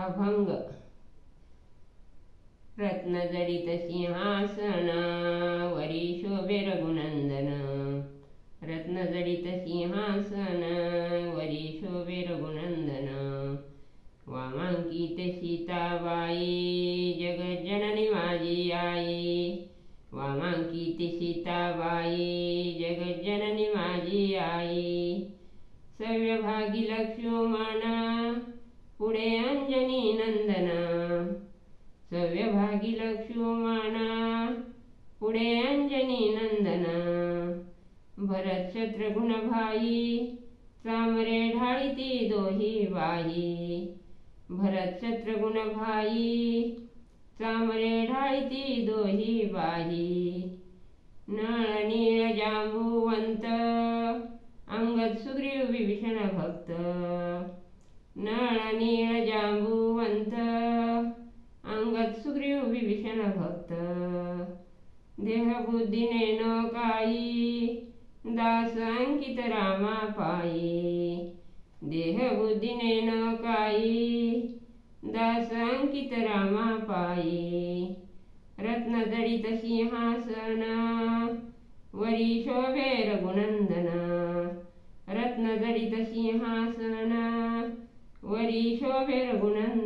अभंग रत्नजडित सिंहासन वरी शोभे रघुनंदन। रत्नजडित सिंहासन वरी शोभे रघुनंदन। वामांकित सीताबाई जगज्जननी माझी आई। वामांकित सीताबाई जगज्जननी माझी आई। सव्यभागी लक्ष्मण पुढे अंजनी नंदन। सव्यभागी लक्ष्मण पुढे अंजनी नंदन। भरत शत्रुघ्न भाई चामरे ढाळीती दोही बाई। भरत शत्रुघ्न भाई चामरे ढाळीती दोही बाई। नळ नीळ जांबुवंत अंगद सुग्रीव विभीषण भक्त। नळ नीळ जांबुवंत अंगद सुग्रीव विभीषण भक्त। देहबुद्धीने न काही दास अंकित रामा पायी। देहबुद्धीने न काही दास अंकित रामा पायी। रत्नजडित सिंहासन वरी शोभे रघुनंदन। रत्नजडित सिंहासन वरी शोभे रघुनंदन।